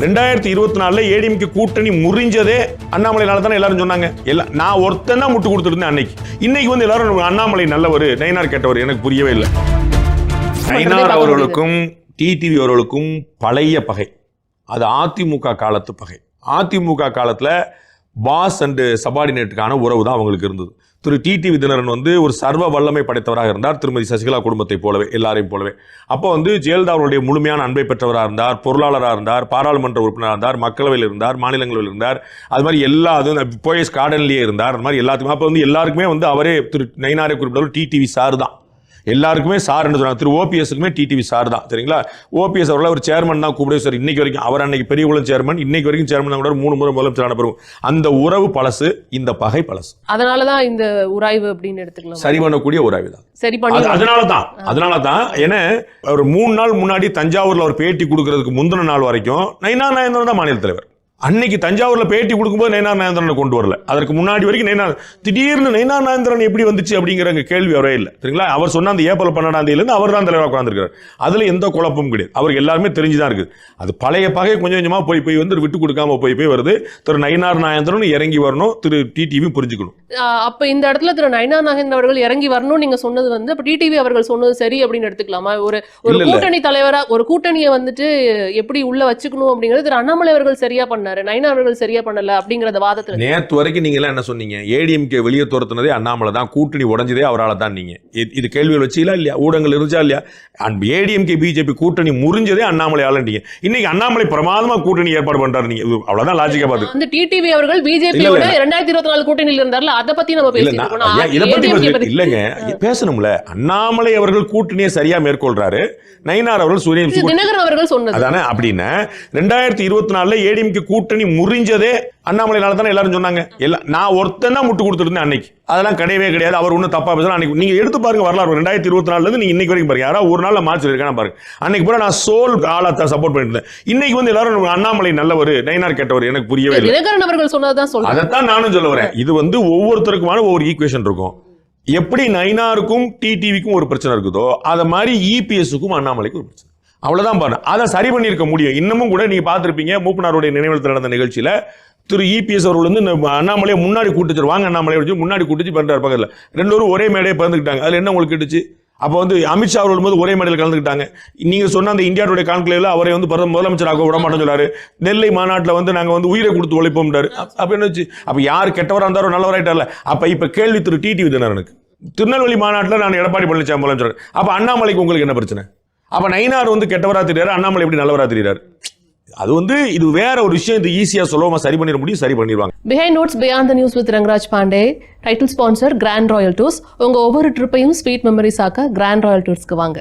2024 ஏடிஎம்கே கூட்டணி முறிஞ்சதே அண்ணாமலைனால தானே எல்லாரும் சொன்னாங்க. நான் ஒருத்தன் தான் முட்டு கொடுத்துருந்தேன் அன்னைக்கு. இன்னைக்கு வந்து எல்லாரும் அண்ணாமலை நல்லவர், நயினார் கேட்டவர். எனக்கு புரியவே இல்லை. நயினார் அவர்களுக்கும் டிடிவி அவர்களுக்கும் பழைய பகை. அது அதிமுக காலத்து பகை. அதிமுக காலத்துல பாஸ் அண்ட் சபார்டினேட்டுக்கான உறவு தான் அவங்களுக்கு இருந்தது. திரு டிடிவி தினகரன் வந்து ஒரு சர்வ வல்லமை படைத்தவராக இருந்தார், திருமதி சசிகலா குடும்பத்தை போலவே, எல்லாரையும் போலவே. அப்போ வந்து ஜெயலலிதா அவருடைய முழுமையான அன்பை பெற்றவராக இருந்தார், பொருளாளராக இருந்தார், பாராளுமன்ற உறுப்பினராக இருந்தார், மக்களவையில் இருந்தார், மாநிலங்களில் இருந்தார். அது மாதிரி எல்லா அதுவும் போயஸ் கார்டன்லேயே இருந்தார். அது மாதிரி எல்லாத்துக்குமே அப்போ வந்து எல்லாருக்குமே வந்து அவரே திரு நயினாரை குறிப்பிட்டவர் டிடிவி சார் தான். எல்லாருக்குமே சார் என்று சொன்னாங்க. திரு ஓபிஎஸ்க்குமே டிடிவி சார் தான். சரிங்களா? ஓபிஎஸ் அவர்கள் ஒரு சேர்மன் தான் கூப்பிடுவே சார். இன்னைக்கு வரைக்கும் அவர் அன்னைக்கு பெரியகுளம் சேர்மன், இன்னைக்கு வரைக்கும் சேர்மன் தான் கூட 3 முறை முதலமைச்சரான பிறகு அந்த உறவு பழசு, இந்த பகை பழசு. அதனாலதான் இந்த உராய்வு அப்படின்னு எடுத்துக்கலாம். சரி பண்ணக்கூடிய உராய்வு தான். சரி பண்ணி அதனாலதான் ஏன்னா ஒரு 3 நாள் முன்னாடி தஞ்சாவூர்ல ஒரு பேட்டி கொடுக்கறதுக்கு முந்தின நாள் வரைக்கும் நயினார் நாகேந்திரன் தான் மாநில தலைவர். அன்னைக்கு தஞ்சாவூர்ல பேட்டி கொடுக்கும்போது நயினார் நாகேந்திரனை கொண்டு வரல. அதற்கு முன்னாடி வரைக்கும் திடீர்னு நயினார் நாகேந்திரன் எப்படி வந்துச்சு அப்படிங்கிற கேள்வி வரவே இல்லை. சரிங்களா? அவர் சொன்ன அந்த ஏப்ரல் 12 அவர் தான் தலைவராக உட்கார்ந்துருக்காரு. அதுல எந்த குழப்பமும் கிடையாது. அவருக்கு எல்லாருமே தெரிஞ்சுதான் இருக்குது. அது பழைய பகை கொஞ்சம் கொஞ்சமா போய் வந்து விட்டு கொடுக்காம போய் வருது. திரு நயினார் நாகேந்திரன் இறங்கி வரணும், திரு டிடிவி புரிஞ்சுக்கணும். அப்ப இந்த இடத்துல திரு நயினார் நாகேந்திரன் அவர்கள் இறங்கி வரணும் நீங்க சொன்னது வந்து அப்ப டிடிவி அவர்கள் சொன்னது சரி அப்படின்னு எடுத்துக்கலாமா? ஒரு கூட்டணி தலைவரா ஒரு கூட்டணியை வந்துட்டு எப்படி உள்ள வச்சுக்கணும் அப்படிங்கிறது திரு அண்ணாமலை அவர்கள் சரியா பண்ண நயினார் அவர்கள் சரியா பண்ணல அப்படிங்கறத வாதத்துல நேத்து வரைக்கும் நீங்க எல்லாம் என்ன சொன்னீங்க? ஏடிஎம்கே வெளியே துரத்துனதே அண்ணாமலை தான், கூட்டணி உடைஞ்சதே அவரால் தான். நீங்க இது கேள்விகள் வச்சீங்களா இல்லையா? ஊடகங்கள் இருந்துச்சா இல்லையா? ஏடிஎம்கே பிஜேபி கூட்டணி முறிஞ்சதே அண்ணாமலையால. இன்னைக்கு அண்ணாமலை பிரமாதமா கூட்டணி ஏற்பாடு பண்றாரு. நீங்க அவ்வளவுதான் லாஜிக்கா பாத்து. அந்த டிடிவி அவர்கள் பிஜேபியோட 2024 கூட்டணியில் இருந்தார்ல, அத பத்தி நம்ம பேசிட்டோம். இத பத்தி இல்லங்க பேசணும்ல. அண்ணாமலை அவர்கள் கூட்டணியை சரியா மேற்கொள்றாரு. நயினார் அவர்கள் தினகரன் அவர்கள் சொன்னது அதானே. அப்படின்னா 2024 ஏடிஎம்கே கூட்டணி முறிஞ்சதே அண்ணாமலைனால தானே எல்லாரும் சொன்னாங்க. நான் ஒருத்தன் தான் முட்டு கொடுத்துருந்தேன் அன்னைக்கு. அதெல்லாம் கிடையவே கிடையாது. அவர் ஒன்றும் தப்பா பேசலாம். அன்னைக்கு நீங்க எடுத்து பாருங்க வரலாறு. 2024 நீங்க இன்னைக்கு வரைக்கும் பாருங்க. யாராவது ஒரு நாள்ல மார்ச் இருக்கான பாருங்க. அன்னைக்கு கூட நான் சோல் ஆளத்தை சப்போர்ட் பண்ணிட்டு இருந்தேன். இன்னைக்கு வந்து எல்லாரும் அண்ணாமலை நல்லவர், நயினார் கேட்டவர். எனக்கு புரியவே இல்லை. தினகரன் அவர்கள் சொன்னதான் சொல்றேன். அதைத்தான் நானும் சொல்ல வரேன். இது வந்து ஒவ்வொருத்தருக்குமான ஒவ்வொரு ஈக்குவேஷன் இருக்கும். எப்படி நயினாருக்கும் டிடிவிக்கும் ஒரு பிரச்சனை இருக்குதோ அத மாதிரி இபிஎஸ்க்கும் அண்ணாமலைக்கும் ஒரு பிரச்சனை. அவ்வளவுதான் பாருங்க. அதை சரி பண்ணிருக்க முடியும். இன்னமும் கூட நீங்க பார்த்திருப்பீங்க, மூப்பனாருடைய நினைவுல நடந்த நிகழ்ச்சியில திரு இபிஎஸ் அவர்கள் வந்து அண்ணாமலையை முன்னாடி கூட்டிச்சு, வாங்க அண்ணாமலையை முன்னாடி கூட்டிச்சு பண்றாரு. பக்கத்துல 2 பேரும் ஒரே மேடையை பகிர்ந்துக்கிட்டாங்க. அதுல என்ன உங்களுக்கு கேட்டுச்சு? அப்ப வந்து அமித்ஷா அவர்கள் போது ஒரே மேடையில் கலந்துக்கிட்டாங்க. நீங்க சொன்ன அந்த இந்தியா டுடே கான்க்ளேவ்ல அவரை வந்து முதலமைச்சராக விட மாட்டேன்னு சொல்லாரு. நெல்லை மாநாட்டில் வந்து நாங்க வந்து உயிரை கொடுத்து உழைப்போம்ன்றாரு. அப்ப என்ன வச்சு அப்ப யார் கெட்டவரா இருந்தாரோ நல்லவராயிட்டார்ல. அப்ப இப்ப கேள்வி திரு டிடிவி தினகரனுக்கு திருநெல்வேலி மாநாட்டில் நான் எடப்பாடி பழனிசாமி முதலமைச்சர். அப்ப அண்ணாமலைக்கு உங்களுக்கு என்ன பிரச்சனை? அப்ப நயினார் வந்து கெட்டவரா தெரியாரு, அண்ணாமலை எப்படி நல்லவரா தெரியாரு? அது வந்து இது வேற ஒரு விஷயம். இது ஈஸியா சொல்லுவோமா சரி பண்ணிட முடியும், சரி பண்ணிடுவாங்க. Behind notes beyond the news with Rangaraj Pandey. Title sponsor grand royal tours. உங்க ஒவ்வொரு ட்ரிப்பையும் ஸ்வீட் மெமரிஸ் ஆக்க கிராண்ட் ராயல் டூர்ஸ்க்கு வாங்க.